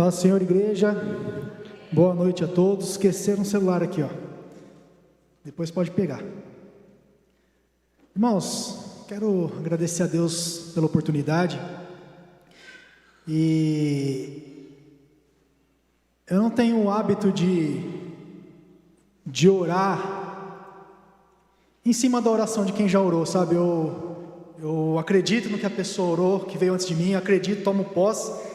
Paz, Senhor, igreja. Boa noite a todos. Esqueceram o celular aqui, ó. Depois pode pegar. Irmãos, quero agradecer a Deus pela oportunidade. E eu não tenho o hábito de orar em cima da oração de quem já orou, sabe? Eu acredito no que a pessoa orou, que veio antes de mim, acredito, tomo posse.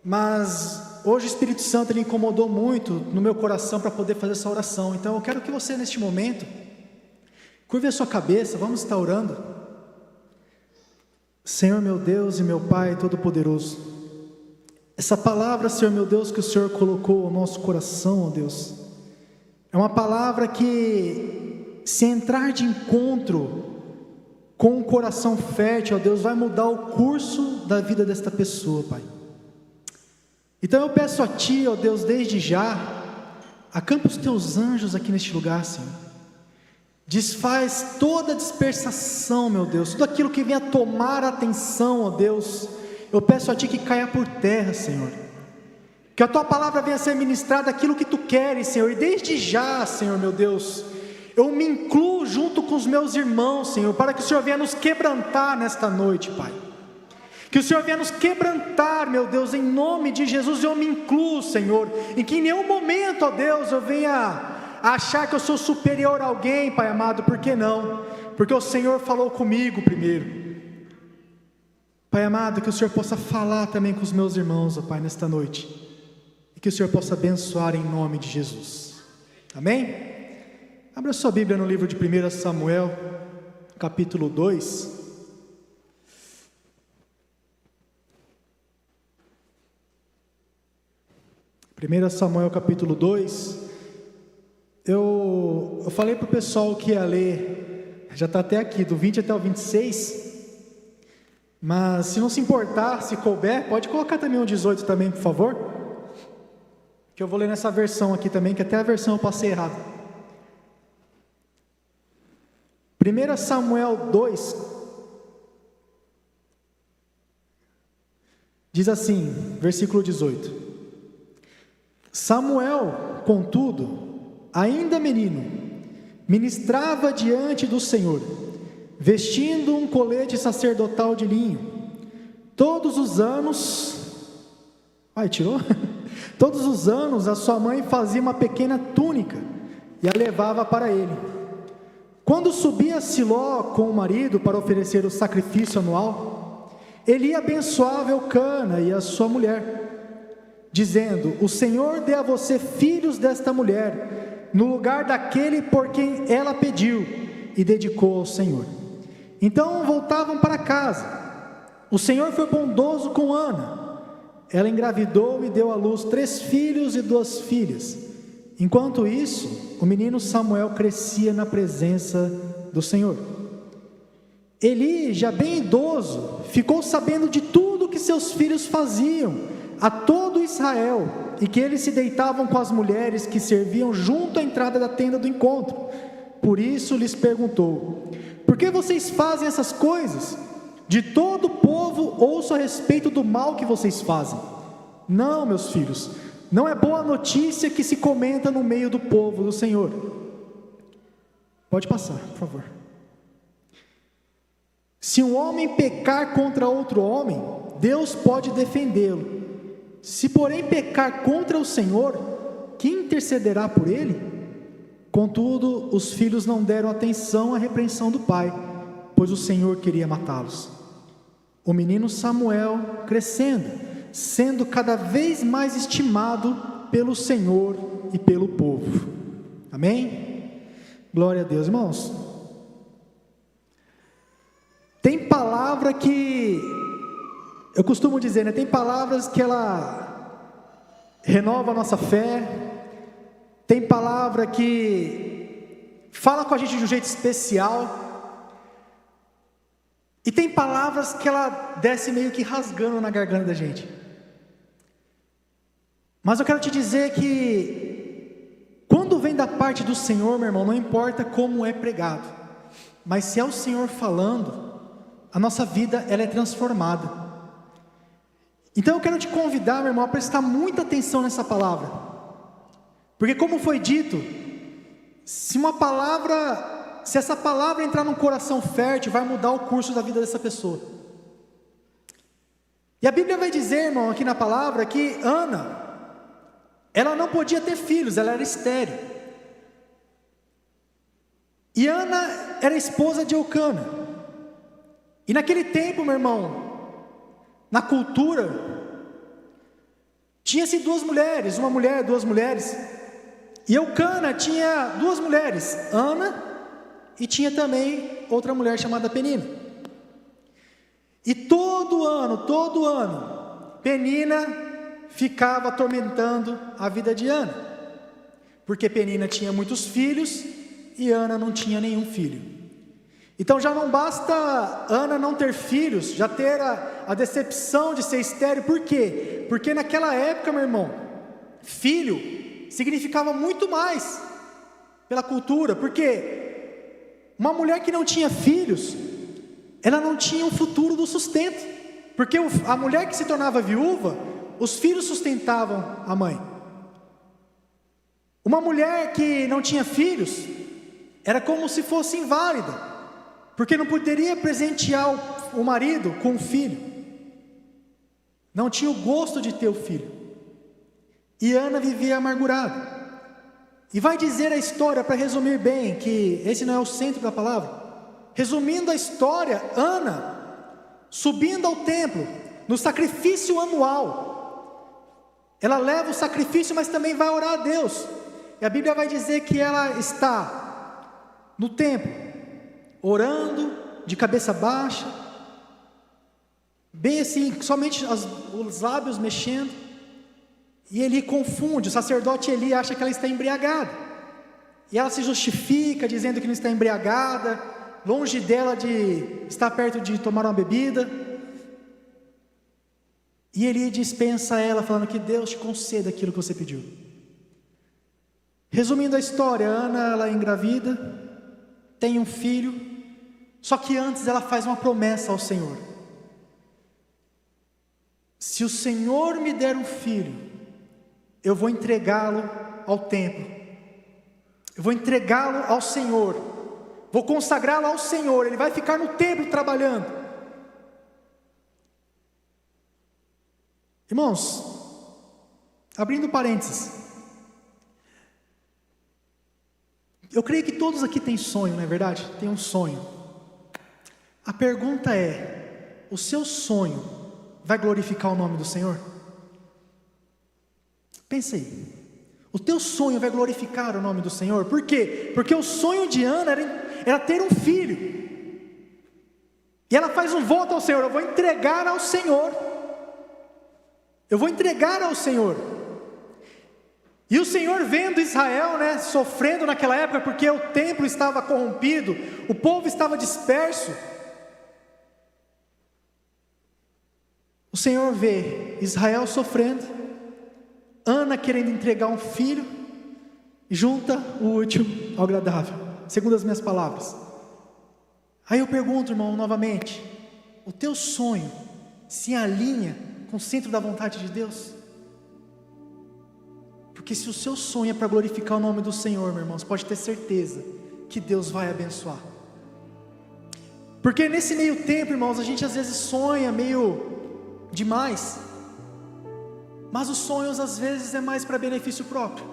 Mas hoje o Espírito Santo ele incomodou muito no meu coração para poder fazer essa oração. Então eu quero que você neste momento curve a sua cabeça, vamos estar orando. Senhor meu Deus e meu Pai Todo-Poderoso, essa palavra, Senhor meu Deus, que o Senhor colocou no nosso coração, ó Deus, é uma palavra que, se entrar de encontro com um coração fértil, ó Deus, vai mudar o curso da vida desta pessoa, Pai. Então eu peço a Ti, ó Deus, desde já, acampa os Teus anjos aqui neste lugar, Senhor. Desfaz toda a dispersação, meu Deus, tudo aquilo que venha tomar a atenção, ó Deus, eu peço a Ti que caia por terra, Senhor. Que a Tua palavra venha ser ministrada aquilo que Tu queres, Senhor, e desde já, Senhor meu Deus, eu me incluo junto com os meus irmãos, Senhor, para que o Senhor venha nos quebrantar nesta noite, Pai. Que o Senhor venha nos quebrantar, meu Deus, em nome de Jesus. Eu me incluo, Senhor, em que em nenhum momento, ó Deus, eu venha achar que eu sou superior a alguém, Pai amado. Por que não? Porque o Senhor falou comigo primeiro. Pai amado, que o Senhor possa falar também com os meus irmãos, ó Pai, nesta noite, e que o Senhor possa abençoar em nome de Jesus, amém? Abra sua Bíblia no livro de 1 Samuel, capítulo 2. 1 Samuel capítulo 2, eu falei para o pessoal que ia ler, já está até aqui, do 20 até o 26, mas se não se importar, se couber, pode colocar também o 18 também, por favor, que eu vou ler nessa versão aqui também, que até a versão eu passei errado. 1 Samuel 2, diz assim, versículo 18: Samuel, contudo, ainda menino, ministrava diante do Senhor, vestindo um colete sacerdotal de linho. Todos os anos, todos os anos a sua mãe fazia uma pequena túnica e a levava para ele. Quando subia a Siló com o marido para oferecer o sacrifício anual, ele abençoava Eucana e a sua mulher, dizendo: o Senhor dê a você filhos desta mulher, no lugar daquele por quem ela pediu e dedicou ao Senhor. Então voltavam para casa. O Senhor foi bondoso com Ana. Ela engravidou e deu à luz 3 filhos e 2 filhas. Enquanto isso, o menino Samuel crescia na presença do Senhor. Eli, já bem idoso, ficou sabendo de tudo que seus filhos faziam a todo Israel, e que eles se deitavam com as mulheres que serviam junto à entrada da tenda do encontro. Por isso lhes perguntou: por que vocês fazem essas coisas? De todo o povo ouço a respeito do mal que vocês fazem. Não, meus filhos, não é boa notícia que se comenta no meio do povo do Senhor. Pode passar, por favor. Se um homem pecar contra outro homem, Deus pode defendê-lo. Se porém pecar contra o Senhor, quem intercederá por ele? Contudo, os filhos não deram atenção à repreensão do pai, pois o Senhor queria matá-los. O menino Samuel crescendo, sendo cada vez mais estimado pelo Senhor e pelo povo. Amém? Glória a Deus, irmãos. Tem palavra que eu costumo dizer, né? Tem palavras que ela renova a nossa fé, tem palavra que fala com a gente de um jeito especial, e tem palavras que ela desce meio que rasgando na garganta da gente. Mas eu quero te dizer que quando vem da parte do Senhor, meu irmão, não importa como é pregado, mas se é o Senhor falando, a nossa vida ela é transformada. Então eu quero te convidar, meu irmão, a prestar muita atenção nessa palavra, porque como foi dito, se essa palavra entrar num coração fértil, vai mudar o curso da vida dessa pessoa. E a Bíblia vai dizer, irmão, aqui na palavra, que Ana, ela não podia ter filhos, ela era estéril. E Ana era esposa de Eucana. E naquele tempo, meu irmão, na cultura, tinha-se duas mulheres, uma mulher, duas mulheres. E Eucana tinha duas mulheres, Ana, e tinha também outra mulher chamada Penina. E todo ano, Penina ficava atormentando a vida de Ana, porque Penina tinha muitos filhos e Ana não tinha nenhum filho. Então já não basta Ana não ter filhos, já ter a decepção de ser estéril. Por quê? Porque naquela época, meu irmão, filho significava muito mais pela cultura, porque uma mulher que não tinha filhos, ela não tinha um futuro do sustento, porque a mulher que se tornava viúva, os filhos sustentavam a mãe. Uma mulher que não tinha filhos, era como se fosse inválida, porque não poderia presentear o marido com um filho, não tinha o gosto de ter o filho, e Ana vivia amargurada. E vai dizer a história, para resumir bem, que esse não é o centro da palavra. Resumindo a história, Ana, subindo ao templo, no sacrifício anual, ela leva o sacrifício, mas também vai orar a Deus. E a Bíblia vai dizer que ela está no templo, orando, de cabeça baixa, bem assim, somente os lábios mexendo, e Eli confunde, o sacerdote Eli acha que ela está embriagada, e ela se justifica, dizendo que não está embriagada, longe dela de estar perto de tomar uma bebida. E Eli dispensa ela, falando que Deus te conceda aquilo que você pediu. Resumindo a história, Ana, ela é engravida, tem um filho, só que antes ela faz uma promessa ao Senhor: se o Senhor me der um filho, eu vou entregá-lo ao templo, eu vou entregá-lo ao Senhor, vou consagrá-lo ao Senhor, ele vai ficar no templo trabalhando. Irmãos, abrindo parênteses, eu creio que todos aqui têm sonho, não é verdade? Tem um sonho. A pergunta é: o seu sonho vai glorificar o nome do Senhor? Pense aí. O teu sonho vai glorificar o nome do Senhor? Por quê? Porque o sonho de Ana era ter um filho, e ela faz um voto ao Senhor: eu vou entregar ao Senhor, eu vou entregar ao Senhor. E o Senhor, vendo Israel, sofrendo naquela época, porque o templo estava corrompido, o povo estava disperso, o Senhor vê Israel sofrendo, Ana querendo entregar um filho, e junta o útil ao agradável, segundo as minhas palavras. Aí eu pergunto, irmão, novamente: o teu sonho se alinha com o centro da vontade de Deus? Porque se o seu sonho é para glorificar o nome do Senhor, meu irmão, você pode ter certeza que Deus vai abençoar. Porque nesse meio tempo, irmãos, a gente às vezes sonha meio demais, mas os sonhos às vezes é mais para benefício próprio.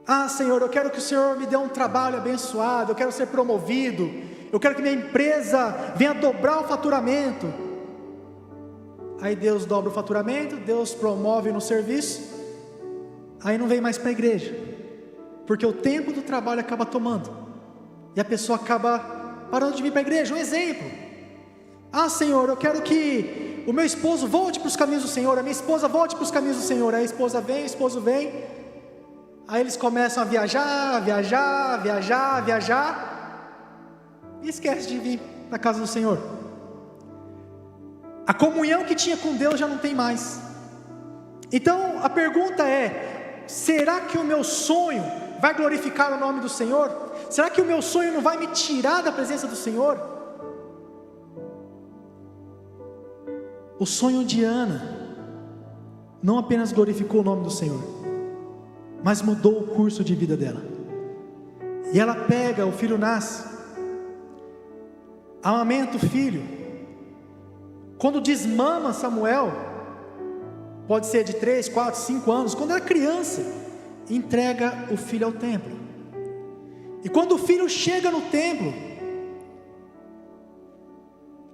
Ah, Senhor, eu quero que o Senhor me dê um trabalho abençoado, eu quero ser promovido, eu quero que minha empresa venha dobrar o faturamento. Aí Deus dobra o faturamento, Deus promove no serviço, aí não vem mais para a igreja, porque o tempo do trabalho acaba tomando, e a pessoa acaba parando de vir para a igreja. Um exemplo: ah, Senhor, eu quero que o meu esposo volte para os caminhos do Senhor, a minha esposa volte para os caminhos do Senhor. Aí a esposa vem, o esposo vem, aí eles começam a viajar, e esquece de vir para a casa do Senhor. A comunhão que tinha com Deus já não tem mais. Então a pergunta é: será que o meu sonho vai glorificar o nome do Senhor? Será que o meu sonho não vai me tirar da presença do Senhor? o sonho de Ana não apenas glorificou o nome do Senhor, mas mudou o curso de vida dela. E ela pega, o filho nasce, amamenta o filho. Quando desmama Samuel, pode ser de 3, 4, 5 anos, quando era criança, entrega o filho ao templo. E quando o filho chega no templo,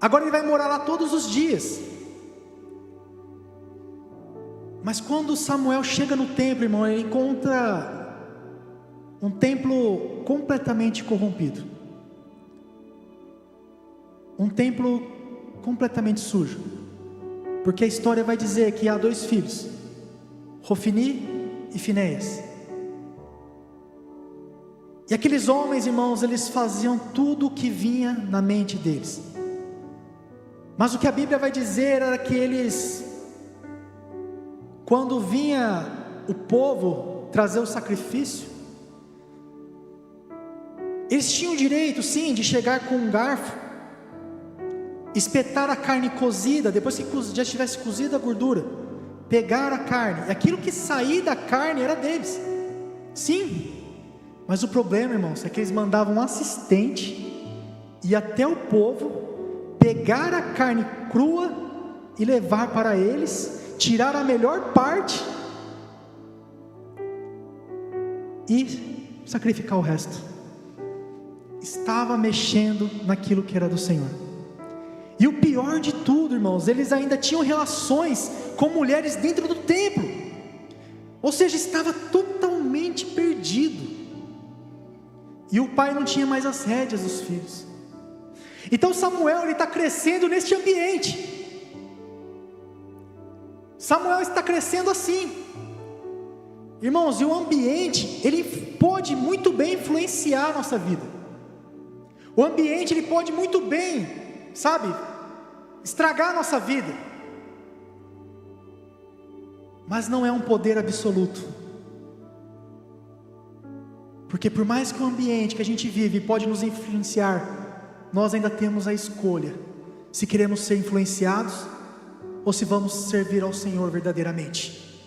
agora ele vai morar lá todos os dias. Mas quando Samuel chega no templo, irmão, ele encontra um templo completamente corrompido, um templo completamente sujo, porque a história vai dizer que há 2 filhos, Hofni e Finéias, e aqueles homens, irmãos, eles faziam tudo o que vinha na mente deles, mas o que a Bíblia vai dizer era que eles, quando vinha o povo trazer o sacrifício, eles tinham o direito, sim, de chegar com um garfo, espetar a carne cozida, depois que já tivesse cozida a gordura, pegar a carne, e aquilo que sair da carne era deles, sim, mas o problema, irmãos, é que eles mandavam um assistente ir até o povo, pegar a carne crua e levar para eles, tirar a melhor parte e sacrificar o resto. Estava mexendo naquilo que era do Senhor. E o pior de tudo, irmãos, eles ainda tinham relações com mulheres dentro do templo, ou seja, estava totalmente perdido, e o pai não tinha mais as rédeas dos filhos. Então Samuel, ele está crescendo neste ambiente. Samuel está crescendo assim, irmãos, e o ambiente, ele pode muito bem influenciar a nossa vida. O ambiente, ele pode muito bem, sabe, estragar a nossa vida, mas não é um poder absoluto, porque por mais que o ambiente que a gente vive pode nos influenciar, nós ainda temos a escolha, se queremos ser influenciados, ou se vamos servir ao Senhor verdadeiramente.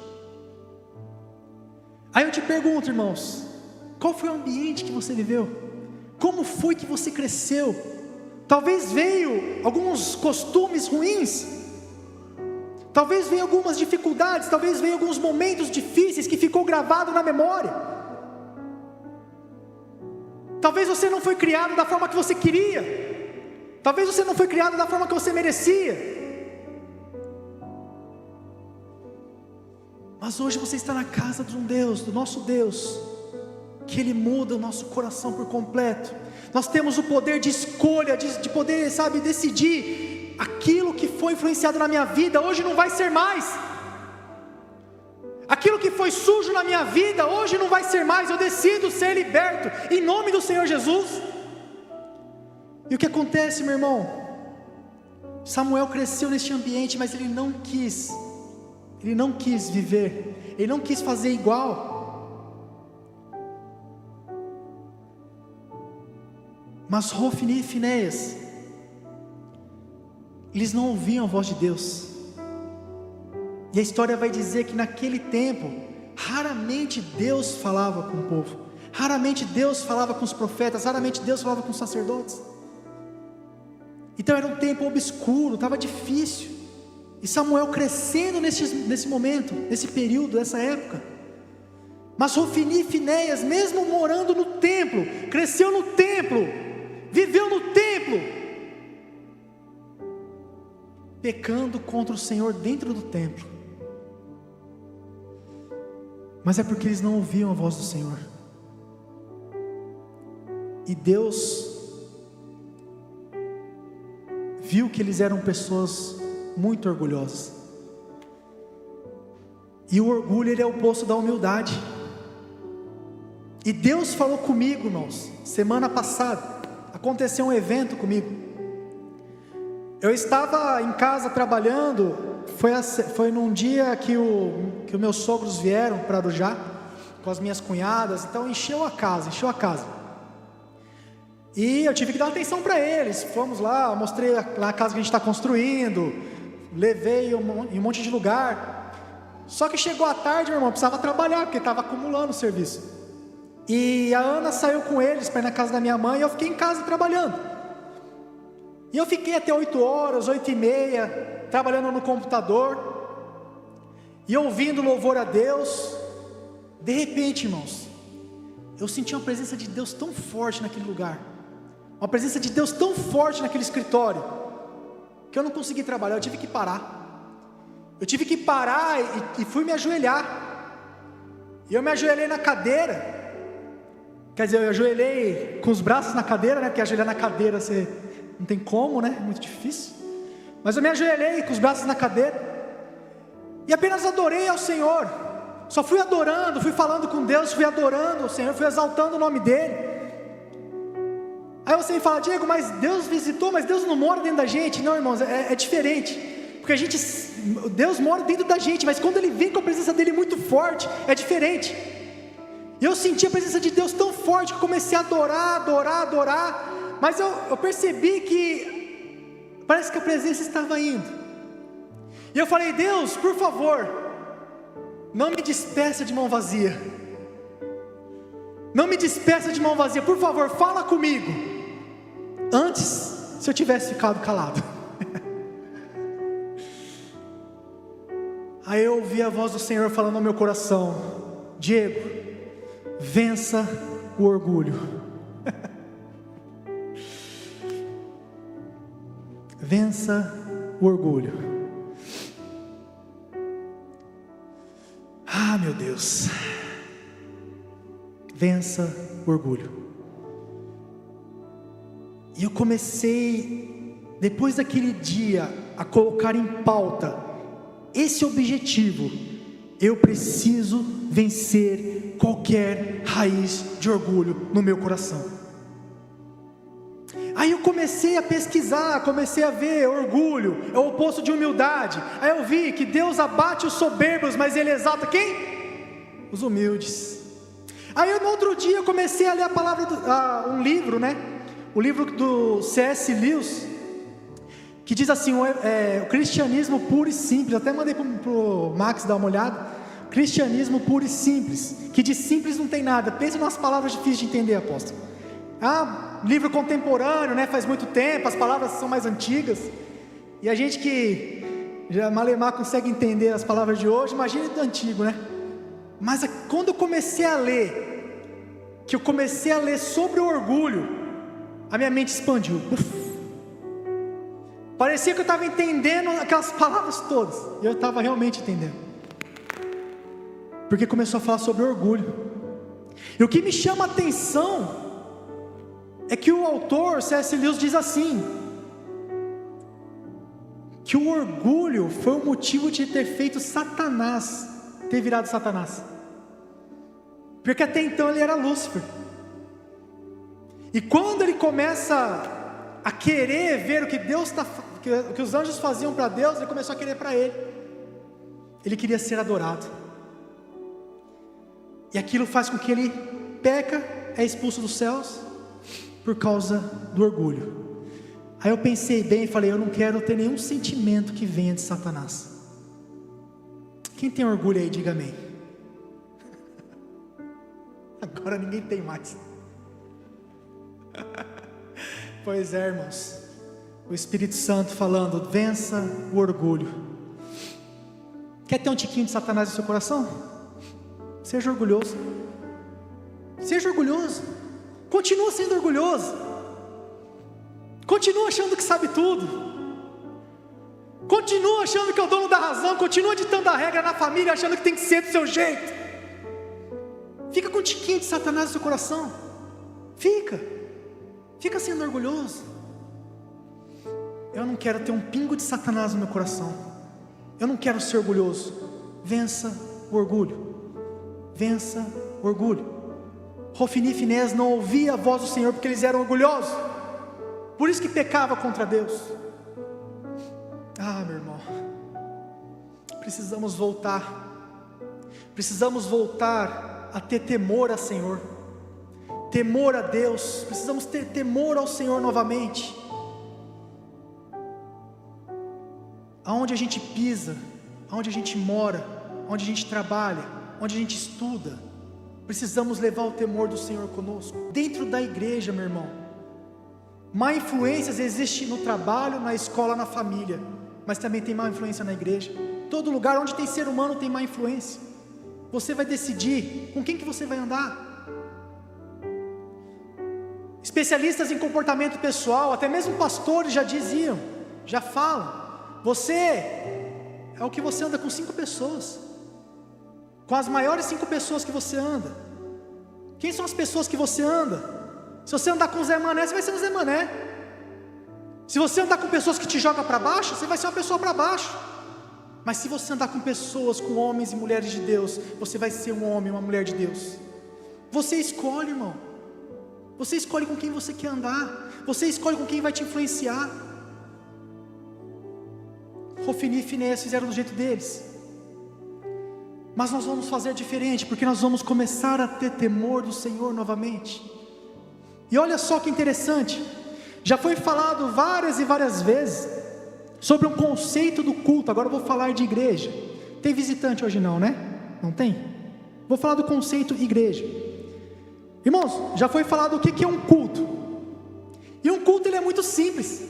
Aí eu te pergunto, irmãos, qual foi o ambiente que você viveu? Como foi que você cresceu? Talvez veio alguns costumes ruins, talvez veio algumas dificuldades, talvez veio alguns momentos difíceis que ficou gravado na memória. Talvez você não foi criado da forma que você queria, talvez você não foi criado da forma que você merecia, mas hoje você está na casa de um Deus, do nosso Deus, que Ele muda o nosso coração por completo. Nós temos o poder de escolha, de poder, sabe, decidir, aquilo que foi influenciado na minha vida, hoje não vai ser mais, aquilo que foi sujo na minha vida, hoje não vai ser mais, eu decido ser liberto, em nome do Senhor Jesus. E o que acontece, meu irmão? Samuel cresceu neste ambiente, mas ele não quis viver, ele não quis fazer igual. Mas Hofni e Finéias, eles não ouviam a voz de Deus, e a história vai dizer que naquele tempo, raramente Deus falava com o povo, raramente Deus falava com os profetas, raramente Deus falava com os sacerdotes. Então era um tempo obscuro, estava difícil, e Samuel crescendo nesse momento, nesse período, nessa época. Mas Hofni e Finéias, mesmo morando no templo, cresceu no templo, viveu no templo, pecando contra o Senhor dentro do templo, mas é porque eles não ouviam a voz do Senhor, e Deus viu que eles eram pessoas muito orgulhosas, e o orgulho, ele é o oposto da humildade. E Deus falou comigo, irmãos, semana passada, aconteceu um evento comigo. Eu estava em casa trabalhando, foi num dia que os meus sogros vieram para Arujá, com as minhas cunhadas, então encheu a casa. E eu tive que dar atenção para eles. Fomos lá, mostrei lá a casa que a gente está construindo, levei em um monte de lugar. Só que chegou a tarde, meu irmão, precisava trabalhar, porque estava acumulando o serviço. E a Ana saiu com eles para ir na casa da minha mãe, e eu fiquei em casa trabalhando. E eu fiquei até 8 horas, 8h30, trabalhando no computador, e ouvindo louvor a Deus. De repente, irmãos, eu senti uma presença de Deus tão forte naquele lugar, uma presença de Deus tão forte naquele escritório, que eu não consegui trabalhar, eu tive que parar. Eu tive que parar e fui me ajoelhar. E eu me ajoelhei na cadeira. Quer dizer, eu ajoelhei com os braços na cadeira, né? Porque ajoelhar na cadeira você não tem como, né? É muito difícil. Mas eu me ajoelhei com os braços na cadeira e apenas adorei ao Senhor. Só fui adorando, fui falando com Deus, fui adorando ao Senhor, fui exaltando o nome dEle. Aí você me fala: Diego, mas Deus visitou, mas Deus não mora dentro da gente. Não, irmãos, é diferente. Porque Deus mora dentro da gente, mas quando Ele vem com a presença dEle muito forte, é diferente. E eu senti a presença de Deus tão forte, que eu comecei a adorar, mas eu percebi que parece que a presença estava indo. E eu falei: Deus, por favor, não me despeça de mão vazia. Não me despeça de mão vazia, por favor, fala comigo. Antes, se eu tivesse ficado calado. Aí eu ouvi a voz do Senhor falando ao meu coração: Diego, vença o orgulho. Vença o orgulho. Ah, meu Deus. Vença o orgulho. E eu comecei, depois daquele dia, a colocar em pauta esse objetivo. Eu preciso vencer qualquer raiz de orgulho no meu coração. Aí eu comecei a pesquisar, comecei a ver: orgulho é o oposto de humildade. Aí eu vi que Deus abate os soberbos, mas Ele exalta quem? Os humildes. Aí no outro dia eu comecei a ler a palavra, um livro, né? O livro do C.S. Lewis, que diz assim, o cristianismo puro e simples. Até mandei para o Max dar uma olhada. Cristianismo puro e simples, que de simples não tem nada. Pensa em umas palavras difíceis de entender, apóstolo. Livro contemporâneo, né? Faz muito tempo, as palavras são mais antigas, e a gente que já malemar consegue entender as palavras de hoje, imagina do antigo, né? Mas quando eu comecei a ler, sobre o orgulho, a minha mente expandiu. Parecia que eu estava entendendo aquelas palavras todas, e eu estava realmente entendendo, porque começou a falar sobre orgulho. E o que me chama a atenção é que o autor C.S. Lewis diz assim, que o orgulho foi o motivo de ter feito Satanás, ter virado Satanás, porque até então ele era Lúcifer. E quando ele começa a querer ver o que Deus que os anjos faziam para Deus, ele começou a querer para ele. Ele queria ser adorado, e aquilo faz com que ele peca, é expulso dos céus por causa do orgulho. Aí eu pensei bem e falei: eu não quero ter nenhum sentimento que venha de Satanás. Quem tem orgulho aí, diga amém. Agora ninguém tem mais. Pois é, irmãos, o Espírito Santo falando: vença o orgulho. Quer ter um tiquinho de Satanás no seu coração? Seja orgulhoso. Seja orgulhoso. Continua sendo orgulhoso. Continua achando que sabe tudo. Continua achando que é o dono da razão. Continua ditando a regra na família, achando que tem que ser do seu jeito. Fica com um tiquinho de Satanás no seu coração. Fica sendo orgulhoso. Eu não quero ter um pingo de Satanás no meu coração. Eu não quero ser orgulhoso. Vença o orgulho. Vença o orgulho. Hofni e Finéias não ouviam a voz do Senhor porque eles eram orgulhosos, por isso que pecava contra Deus. Meu irmão, precisamos voltar a ter temor ao Senhor, temor a Deus. Precisamos ter temor ao Senhor novamente. aonde a gente pisa, aonde a gente mora, onde a gente trabalha, onde a gente estuda, precisamos levar o temor do Senhor conosco. Dentro da igreja, meu irmão, má influências existem no trabalho, na escola, na família, mas também tem má influência na igreja. Todo lugar onde tem ser humano tem má influência. Você vai decidir com quem que você vai andar. Especialistas em comportamento pessoal, até mesmo pastores já diziam, já falam, você é o que você anda com 5 pessoas, com as maiores 5 pessoas que você anda. Quem são as pessoas que você anda? Se você andar com Zé Mané, você vai ser um Zé Mané. Se você andar com pessoas que te jogam para baixo, você vai ser uma pessoa para baixo. Mas se você andar com pessoas, com homens e mulheres de Deus, você vai ser um homem, uma mulher de Deus. Você escolhe, irmão. Você escolhe com quem você quer andar. Você escolhe com quem vai te influenciar. Hofni e Finéias fizeram do jeito deles. Mas nós vamos fazer diferente, porque nós vamos começar a ter temor do Senhor novamente. E olha só que interessante. Já foi falado várias e várias vezes sobre um conceito do culto. Agora eu vou falar de igreja. Tem visitante hoje não, né? Não tem? Vou falar do conceito igreja. Irmãos, já foi falado o que é um culto. E um culto ele é muito simples.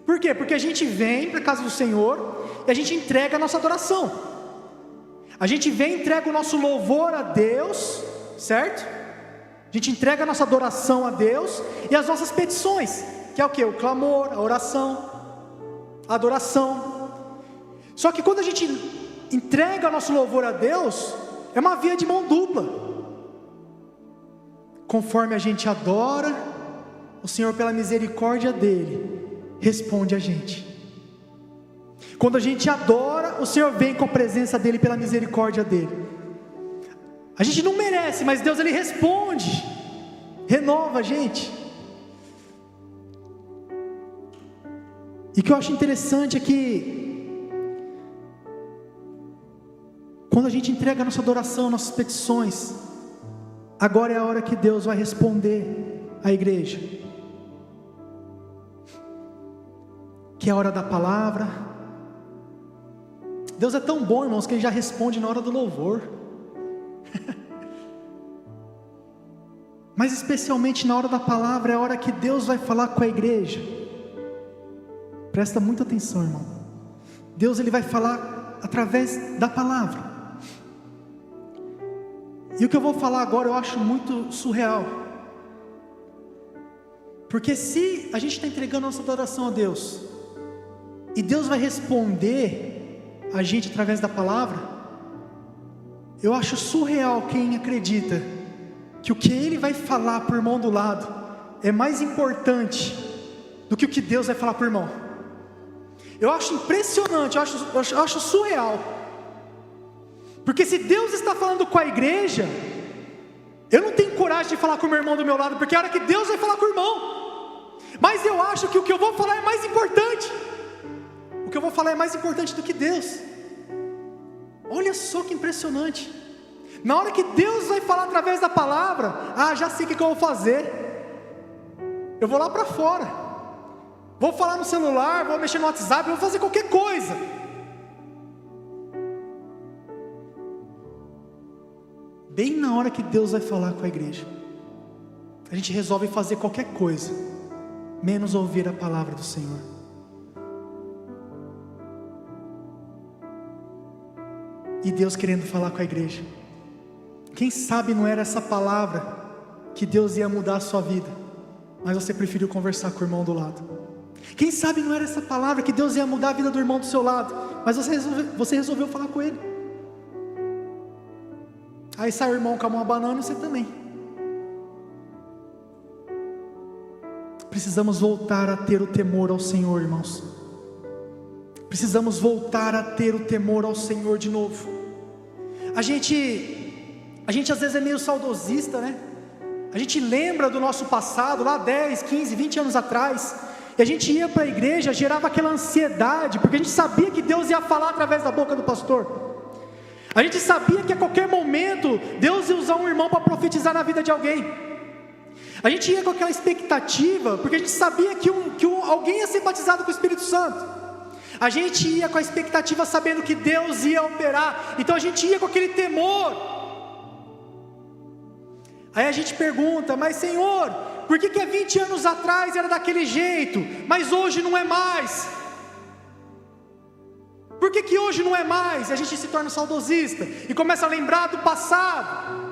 Por quê? Porque a gente vem para a casa do Senhor e a gente entrega a nossa adoração. A gente vem e entrega o nosso louvor a Deus, certo? A gente entrega a nossa adoração a Deus e as nossas petições, que é o que? O clamor, a oração, a adoração. Só que quando a gente entrega o nosso louvor a Deus, é uma via de mão dupla. Conforme a gente adora, o Senhor, pela misericórdia dEle, responde a gente. Quando a gente adora, o Senhor vem com a presença dEle, pela misericórdia dEle. A gente não merece, mas Deus, Ele responde, renova a gente. E o que eu acho interessante é que, quando a gente entrega a nossa adoração, nossas petições, agora é a hora que Deus vai responder à igreja, que é a hora da palavra. Deus é tão bom, irmãos, que Ele já responde na hora do louvor. Mas especialmente na hora da palavra, é a hora que Deus vai falar com a igreja. Presta muita atenção, irmão. Deus, Ele vai falar através da palavra. E o que eu vou falar agora eu acho muito surreal. Porque se a gente está entregando a nossa adoração a Deus, e Deus vai responder a gente através da palavra, eu acho surreal quem acredita que o que Ele vai falar para o irmão do lado é mais importante do que o que Deus vai falar para o irmão. Eu acho impressionante, eu acho surreal. Porque se Deus está falando com a igreja, eu não tenho coragem de falar com o meu irmão do meu lado, porque é a hora que Deus vai falar com o irmão. Mas eu acho que o que eu vou falar é mais importante. O que eu vou falar é mais importante do que Deus. Olha só que impressionante. Na hora que Deus vai falar através da palavra, já sei o que eu vou fazer. Eu vou lá para fora, vou falar no celular, vou mexer no WhatsApp, vou fazer qualquer coisa. Bem na hora que Deus vai falar com a igreja, a gente resolve fazer qualquer coisa, menos ouvir a palavra do Senhor. E Deus querendo falar com a igreja. Quem sabe não era essa palavra que Deus ia mudar a sua vida, mas você preferiu conversar com o irmão do lado. Quem sabe não era essa palavra que Deus ia mudar a vida do irmão do seu lado, mas você resolveu falar com ele. Aí sai o irmão com uma banana e você também. Precisamos voltar a ter o temor ao Senhor, irmãos. Precisamos voltar a ter o temor ao Senhor de novo. A gente às vezes é meio saudosista, né? A gente lembra do nosso passado, lá 10, 15, 20 anos atrás, e a gente ia para a igreja, gerava aquela ansiedade, porque a gente sabia que Deus ia falar através da boca do pastor. A gente sabia que a qualquer momento Deus ia usar um irmão para profetizar na vida de alguém. A gente ia com aquela expectativa, porque a gente sabia que alguém ia ser batizado com o Espírito Santo. A gente ia com a expectativa sabendo que Deus ia operar, então a gente ia com aquele temor. Aí a gente pergunta: mas Senhor, por que há 20 anos atrás era daquele jeito, mas hoje não é mais? Por que hoje não é mais? A gente se torna saudosista e começa a lembrar do passado.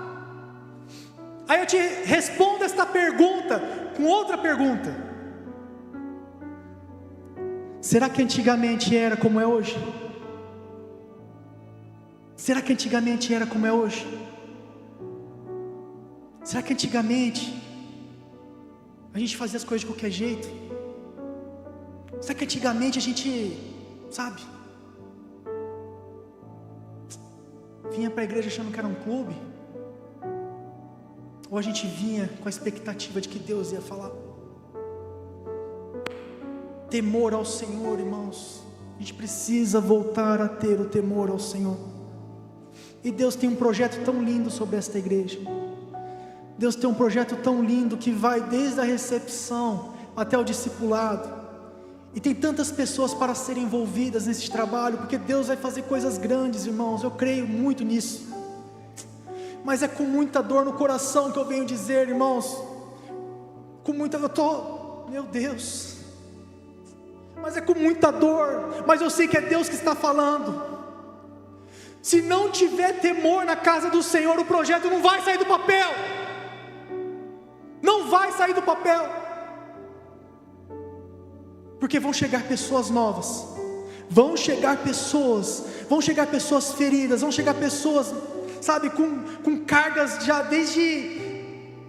Aí eu te respondo esta pergunta com outra pergunta: será que antigamente era como é hoje? Será que antigamente era como é hoje? Será que antigamente a gente fazia as coisas de qualquer jeito? Será que antigamente a gente, sabe, vinha para a igreja achando que era um clube? Ou a gente vinha com a expectativa de que Deus ia falar? Temor ao Senhor, irmãos. A gente precisa voltar a ter o temor ao Senhor. E Deus tem um projeto tão lindo sobre esta igreja. Deus tem um projeto tão lindo que vai desde a recepção até o discipulado. E tem tantas pessoas para serem envolvidas nesse trabalho, porque Deus vai fazer coisas grandes, irmãos. Eu creio muito nisso. Mas é com muita dor no coração que eu venho dizer, irmãos. Meu Deus. Mas é com muita dor. Mas eu sei que é Deus que está falando. Se não tiver temor na casa do Senhor, o projeto não vai sair do papel. Não vai sair do papel. Porque vão chegar pessoas novas. Vão chegar pessoas feridas. Vão chegar pessoas, sabe, com cargas já desde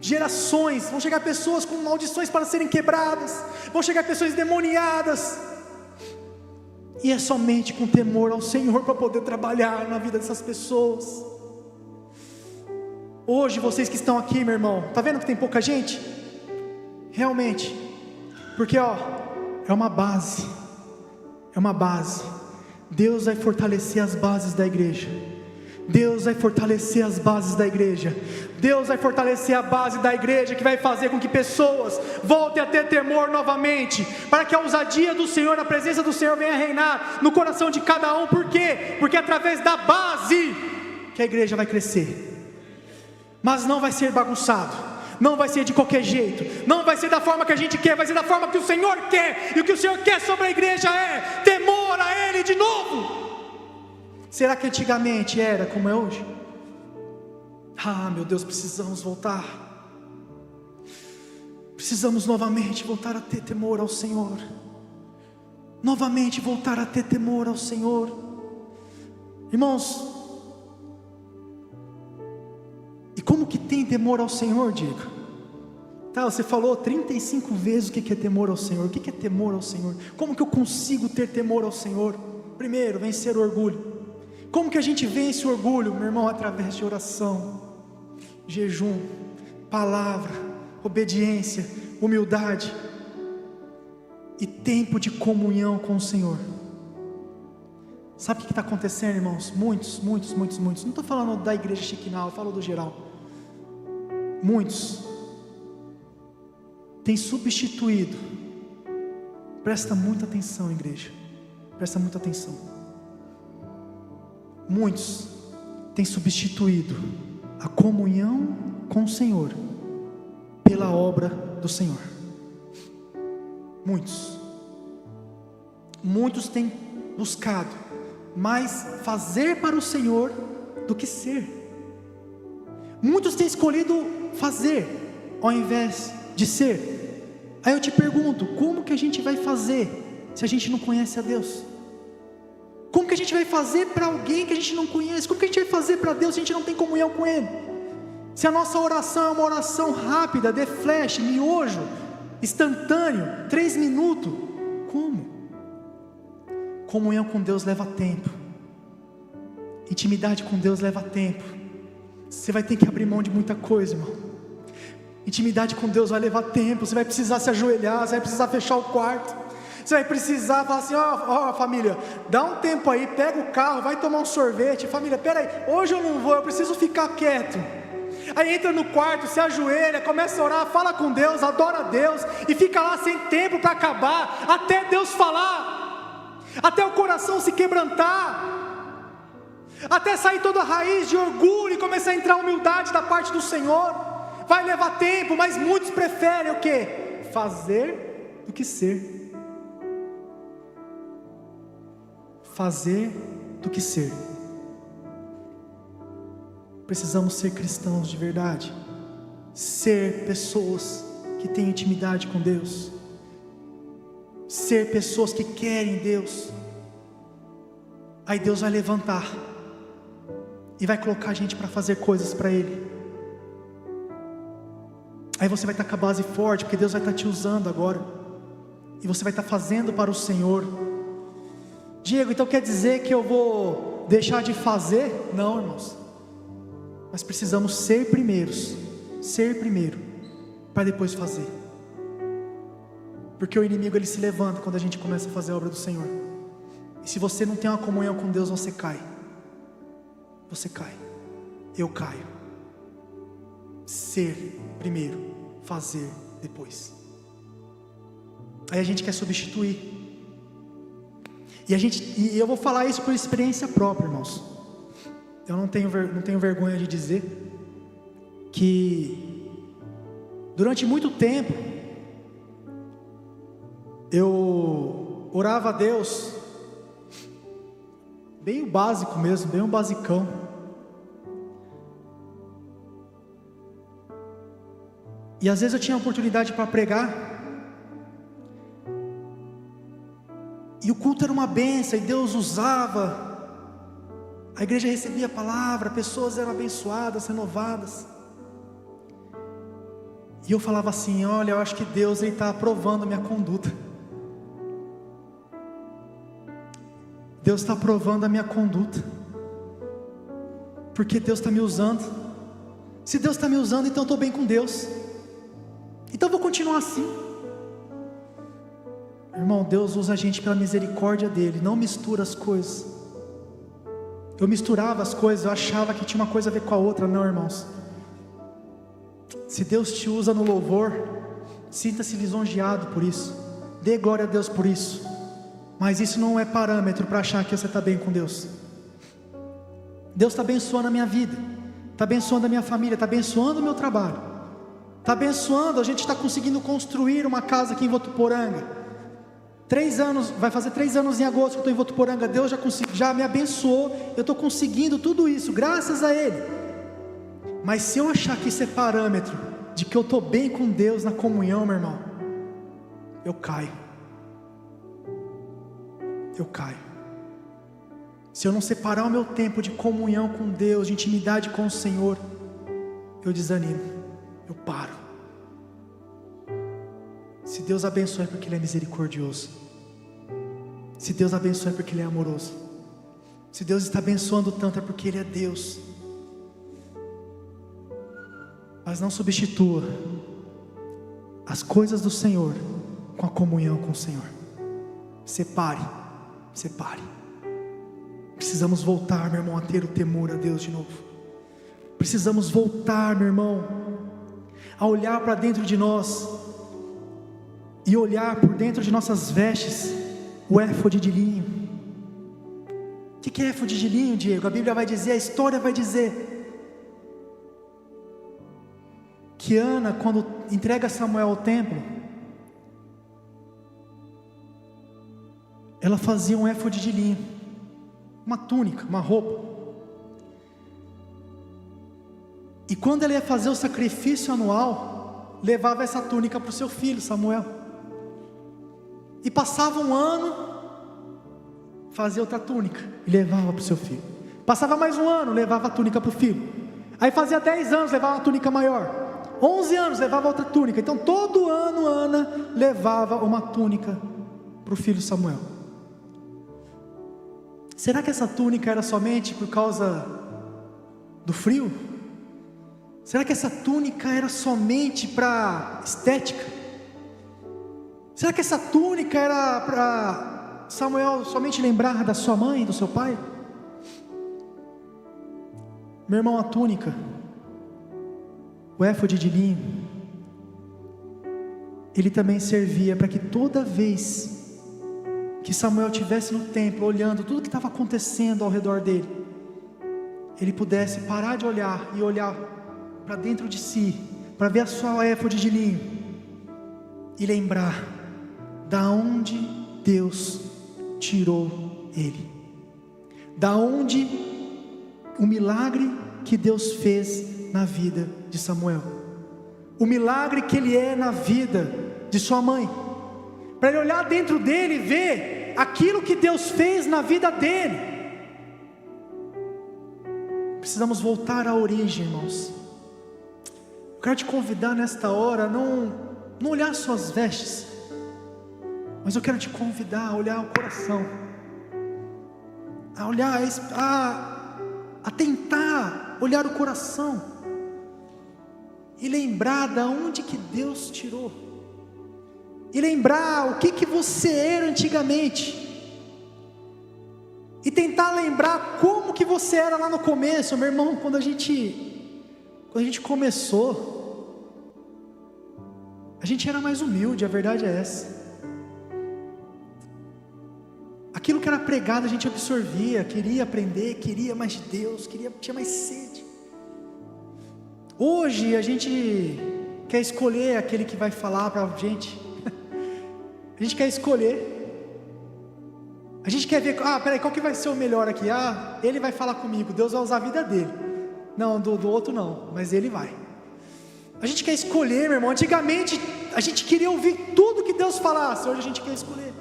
gerações. Vão chegar pessoas com maldições para serem quebradas. Vão chegar pessoas endemoniadas. E é somente com temor ao Senhor para poder trabalhar na vida dessas pessoas. Hoje vocês que estão aqui, meu irmão, tá vendo que tem pouca gente? Realmente, porque é uma base. Deus vai fortalecer as bases da igreja. Deus vai fortalecer as bases da igreja. Deus vai fortalecer a base da igreja, que vai fazer com que pessoas voltem a ter temor novamente, para que a ousadia do Senhor, a presença do Senhor venha reinar no coração de cada um. Por quê? Porque é através da base que a igreja vai crescer. Mas não vai ser bagunçado, não vai ser de qualquer jeito, não vai ser da forma que a gente quer, vai ser da forma que o Senhor quer. E o que o Senhor quer sobre a igreja é temor a Ele de novo. Será que antigamente era como é hoje? Meu Deus, precisamos voltar. Precisamos novamente voltar a ter temor ao Senhor. Novamente voltar a ter temor ao Senhor. Irmãos, e como que tem temor ao Senhor, Diego? Você falou 35 vezes o que é temor ao Senhor. O que é temor ao Senhor? Como que eu consigo ter temor ao Senhor? Primeiro, vencer o orgulho. Como que a gente vence o orgulho, meu irmão? Através de oração, jejum, palavra, obediência, humildade e tempo de comunhão com o Senhor. Sabe o que está acontecendo, irmãos? Muitos, não estou falando da igreja Chiquinal, eu falo do geral. Muitos têm substituído. Presta muita atenção, igreja. Presta muita atenção. Muitos têm substituído a comunhão com o Senhor pela obra do Senhor. Muitos têm buscado mais fazer para o Senhor do que ser. Muitos têm escolhido fazer ao invés de ser. Aí eu te pergunto, como que a gente vai fazer se a gente não conhece a Deus? Como que a gente vai fazer para alguém que a gente não conhece? Como que a gente vai fazer para Deus se a gente não tem comunhão com Ele? Se a nossa oração é uma oração rápida, de flash, miojo, instantâneo, 3 minutos, como? Comunhão com Deus leva tempo. Intimidade com Deus leva tempo. Você vai ter que abrir mão de muita coisa, irmão. Intimidade com Deus vai levar tempo. Você vai precisar se ajoelhar, você vai precisar fechar o quarto. Você vai precisar falar assim, família, dá um tempo aí, pega o carro, vai tomar um sorvete. Família, peraí, hoje eu não vou, eu preciso ficar quieto. Aí entra no quarto, se ajoelha, começa a orar, fala com Deus, adora a Deus, e fica lá sem tempo para acabar, até Deus falar. até o coração se quebrantar, até sair toda a raiz de orgulho e começar a entrar a humildade da parte do Senhor. Vai levar tempo, mas muitos preferem o quê? Fazer do que ser. Fazer do que ser. Precisamos ser cristãos de verdade, ser pessoas que têm intimidade com Deus, ser pessoas que querem Deus. Aí Deus vai levantar e vai colocar a gente para fazer coisas para Ele. Aí você vai estar com a base forte, porque Deus vai estar te usando agora, e você vai estar fazendo para o Senhor. Diego, então quer dizer que eu vou deixar de fazer? Não, irmãos, mas precisamos ser primeiros, para depois fazer, porque o inimigo ele se levanta quando a gente começa a fazer a obra do Senhor. E se você não tem uma comunhão com Deus, você cai, eu caio. Ser primeiro, fazer depois. Aí a gente quer substituir, e eu vou falar isso por experiência própria, irmãos. Eu não tenho vergonha de dizer que durante muito tempo eu orava a Deus bem o básico mesmo, bem o basicão. E às vezes eu tinha a oportunidade para pregar, e o culto era uma bênção, e Deus usava, a igreja recebia a palavra, pessoas eram abençoadas, renovadas, e eu falava assim: olha, eu acho que Deus está aprovando a minha conduta, Deus está aprovando a minha conduta, porque Deus está me usando. Se Deus está me usando, então eu estou bem com Deus, então eu vou continuar assim. Irmão, Deus usa a gente pela misericórdia dEle, não mistura as coisas. Eu misturava as coisas, eu achava que tinha uma coisa a ver com a outra. Não, irmãos, se Deus te usa no louvor, sinta-se lisonjeado por isso, dê glória a Deus por isso, mas isso não é parâmetro para achar que você está bem com Deus. Deus está abençoando a minha vida, está abençoando a minha família, está abençoando o meu trabalho, está abençoando, a gente está conseguindo construir uma casa aqui em Votuporanga. 3 anos, vai fazer 3 anos em agosto que eu estou em Votuporanga. Deus já me abençoou, eu estou conseguindo tudo isso, graças a Ele. Mas se eu achar que isso é parâmetro de que eu estou bem com Deus na comunhão, meu irmão, eu caio. Se eu não separar o meu tempo de comunhão com Deus, de intimidade com o Senhor, eu desanimo, eu paro. Se Deus abençoa é porque Ele é misericordioso, se Deus abençoa é porque Ele é amoroso, se Deus está abençoando tanto é porque Ele é Deus. Mas não substitua as coisas do Senhor com a comunhão com o Senhor. Separe. Precisamos voltar, meu irmão, a ter o temor a Deus de novo. Precisamos voltar, meu irmão, a olhar para dentro de nós e olhar por dentro de nossas vestes o éfode de linho. O que é éfode de linho, Diego? A Bíblia vai dizer, a história vai dizer que Ana, quando entrega Samuel ao templo, ela fazia um éfode de linho, uma túnica, uma roupa. E quando ela ia fazer o sacrifício anual, levava essa túnica para o seu filho Samuel. E passava um ano, fazia outra túnica e levava para o seu filho. Passava mais um ano, levava a túnica para o filho. Aí fazia 10 anos, levava uma túnica maior. 11 anos, levava outra túnica. Então todo ano Ana levava uma túnica para o filho Samuel. Será que essa túnica era somente por causa do frio? Será que essa túnica era somente para estética? Será que essa túnica era para Samuel somente lembrar da sua mãe e do seu pai? Meu irmão, a túnica, o éfode de linho, ele também servia para que toda vez que Samuel estivesse no templo, olhando tudo que estava acontecendo ao redor dele, ele pudesse parar de olhar e olhar para dentro de si, para ver a sua éfode de linho e lembrar da onde Deus tirou ele, da onde o milagre que Deus fez na vida de Samuel, o milagre que ele é na vida de sua mãe, para ele olhar dentro dele e ver aquilo que Deus fez na vida dele. Precisamos voltar à origem, irmãos. Eu quero te convidar nesta hora a não olhar suas vestes, mas eu quero te convidar a olhar o coração, a olhar, a tentar olhar o coração e lembrar da onde que Deus tirou, e lembrar o que você era antigamente, e tentar lembrar como que você era lá no começo, meu irmão. Quando a gente começou, a gente era mais humilde, a verdade é essa. Aquilo que era pregado a gente absorvia, queria aprender, queria mais de Deus, tinha mais sede. Hoje a gente quer escolher aquele que vai falar para a gente. A gente quer escolher. A gente quer ver, peraí, qual que vai ser o melhor aqui? Ele vai falar comigo, Deus vai usar a vida dele. Não, do outro não, mas ele vai. A gente quer escolher, meu irmão. Antigamente a gente queria ouvir tudo que Deus falasse, hoje a gente quer escolher.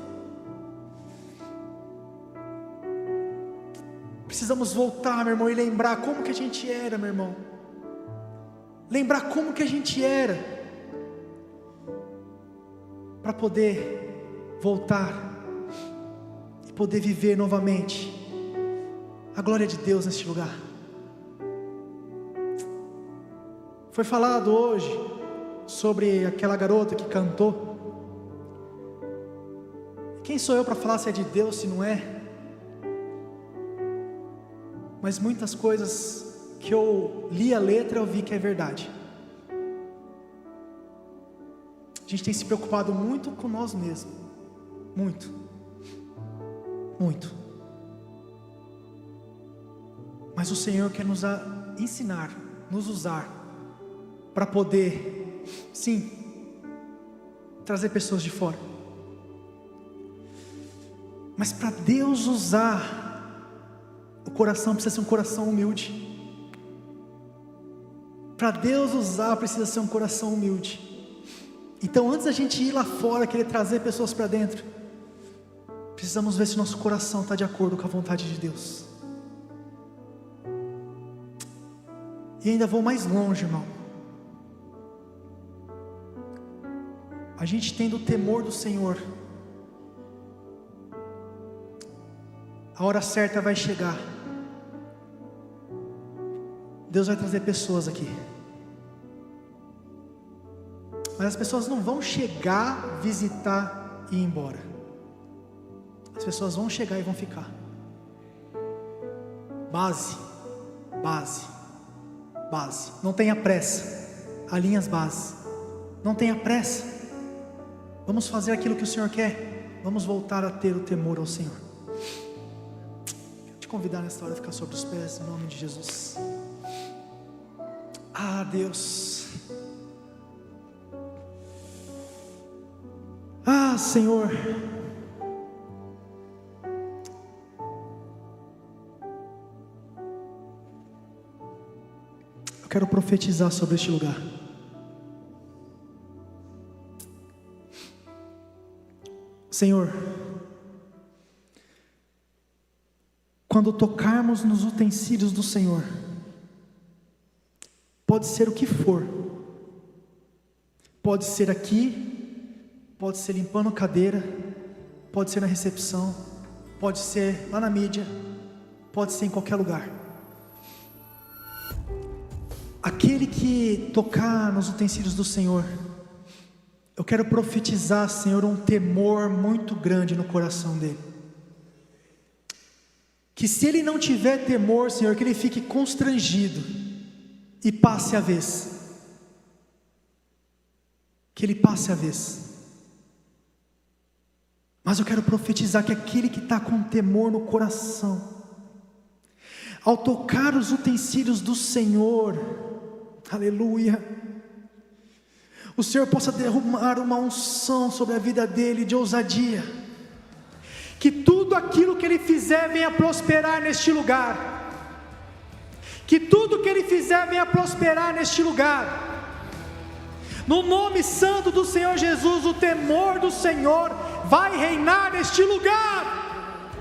Precisamos voltar, meu irmão, e lembrar como que a gente era, meu irmão. Lembrar como que a gente era, para poder voltar e poder viver novamente a glória de Deus neste lugar. Foi falado hoje sobre aquela garota que cantou. Quem sou eu para falar se é de Deus, se não é? Mas muitas coisas que eu li a letra, eu vi que é verdade. A gente tem se preocupado muito com nós mesmos, muito, muito. Mas o Senhor quer nos ensinar, nos usar, para poder, sim, trazer pessoas de fora. Mas para Deus usar, o coração precisa ser um coração humilde. Para Deus usar, precisa ser um coração humilde. Então, antes da gente ir lá fora, querer trazer pessoas para dentro, precisamos ver se nosso coração está de acordo com a vontade de Deus. E ainda vou mais longe, irmão. A gente tendo o temor do Senhor, a hora certa vai chegar. Deus vai trazer pessoas aqui, mas as pessoas não vão chegar, visitar e ir embora. As pessoas vão chegar e vão ficar. Base. Não tenha pressa. Alinhe as bases. Não tenha pressa. Vamos fazer aquilo que o Senhor quer. Vamos voltar a ter o temor ao Senhor. Quero te convidar nesta hora a ficar sobre os pés, em nome de Jesus. Deus. Senhor. Eu quero profetizar sobre este lugar. Senhor, quando tocarmos nos utensílios do Senhor, pode ser o que for, pode ser aqui, pode ser limpando cadeira, pode ser na recepção, pode ser lá na mídia, pode ser em qualquer lugar. Aquele que tocar nos utensílios do Senhor, eu quero profetizar, Senhor, um temor muito grande no coração dele. Que se ele não tiver temor, Senhor, que ele fique constrangido e passe a vez. Que ele passe a vez. Mas eu quero profetizar que aquele que está com temor no coração, ao tocar os utensílios do Senhor, aleluia, o Senhor possa derramar uma unção sobre a vida dele de ousadia, que tudo aquilo que ele fizer venha prosperar neste lugar, que tudo que ele fizer venha prosperar neste lugar, no nome santo do Senhor Jesus. O temor do Senhor vai reinar neste lugar,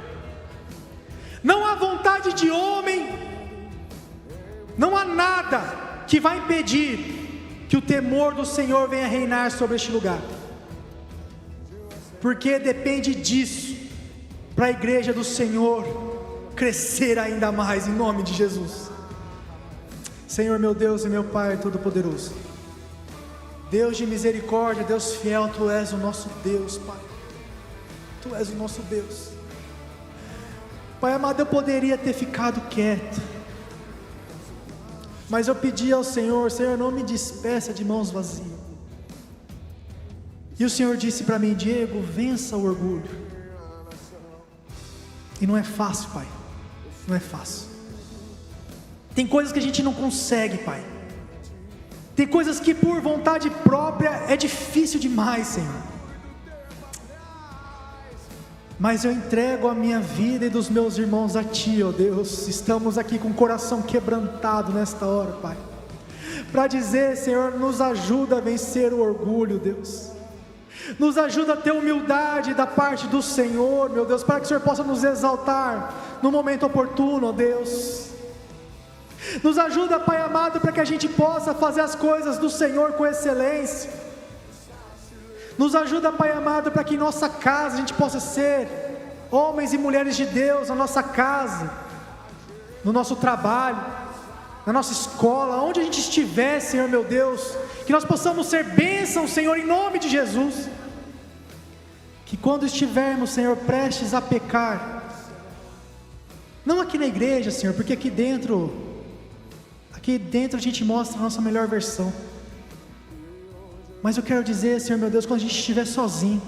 não há vontade de homem, não há nada que vai impedir que o temor do Senhor venha reinar sobre este lugar, porque depende disso, para a igreja do Senhor crescer ainda mais, em nome de Jesus. Senhor, meu Deus e meu Pai Todo-Poderoso, Deus de misericórdia, Deus fiel, Tu és o nosso Deus, Pai, Tu és o nosso Deus. Pai amado, eu poderia ter ficado quieto, mas eu pedi ao Senhor: Senhor, não me despeça de mãos vazias. E o Senhor disse para mim: Diego, vença o orgulho. E não é fácil, Pai, não é fácil. Tem coisas que a gente não consegue, Pai. Tem coisas que por vontade própria é difícil demais, Senhor. Mas eu entrego a minha vida e dos meus irmãos a Ti, ó Deus. Estamos aqui com o coração quebrantado nesta hora, Pai, para dizer: Senhor, nos ajuda a vencer o orgulho, Deus. Nos ajuda a ter humildade da parte do Senhor, meu Deus, para que o Senhor possa nos exaltar no momento oportuno, ó Deus. Nos ajuda, Pai amado, para que a gente possa fazer as coisas do Senhor com excelência. Nos ajuda, Pai amado, para que em nossa casa a gente possa ser homens e mulheres de Deus, na nossa casa, no nosso trabalho, na nossa escola, onde a gente estiver, Senhor meu Deus, que nós possamos ser bênção, Senhor, em nome de Jesus. Que quando estivermos, Senhor, prestes a pecar, não aqui na igreja, Senhor, porque aqui dentro a gente mostra a nossa melhor versão, mas eu quero dizer, Senhor meu Deus, quando a gente estiver sozinho,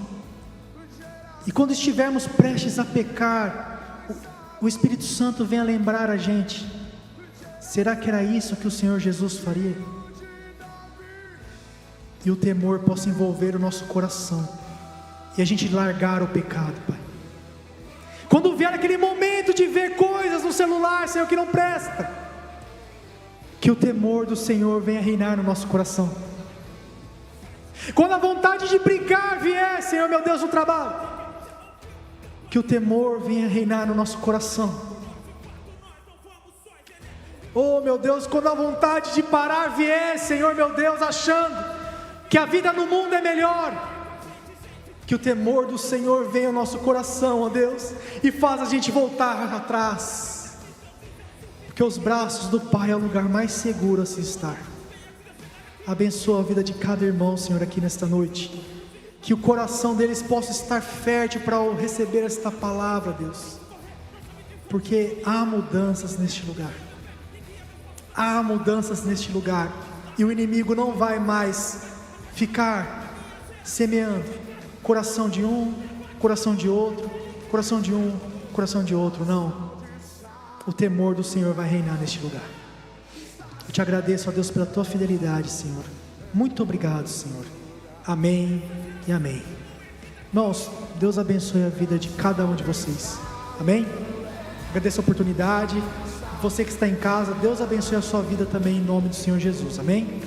e quando estivermos prestes a pecar, o Espírito Santo venha lembrar a gente: será que era isso que o Senhor Jesus faria? E o temor possa envolver o nosso coração, e a gente largar o pecado, Pai. Quando vier aquele momento de ver coisas no celular, Senhor, que não presta, que o temor do Senhor venha reinar no nosso coração. Quando a vontade de brincar vier, Senhor meu Deus, no trabalho, que o temor venha reinar no nosso coração. Oh meu Deus, quando a vontade de parar vier, Senhor meu Deus, achando que a vida no mundo é melhor, que o temor do Senhor venha ao nosso coração, ó Deus, e faz a gente voltar atrás, porque os braços do Pai é o lugar mais seguro a se estar. Abençoa a vida de cada irmão, Senhor, aqui nesta noite, que o coração deles possa estar fértil para receber esta palavra, Deus, porque há mudanças neste lugar, há mudanças neste lugar, e o inimigo não vai mais ficar semeando coração de um, coração de outro, coração de um, coração de outro, não. O temor do Senhor vai reinar neste lugar. Eu te agradeço, ó Deus, pela tua fidelidade, Senhor. Muito obrigado, Senhor. Amém e amém. Irmãos, Deus abençoe a vida de cada um de vocês. Amém? Agradeço a oportunidade. Você que está em casa, Deus abençoe a sua vida também, em nome do Senhor Jesus. Amém?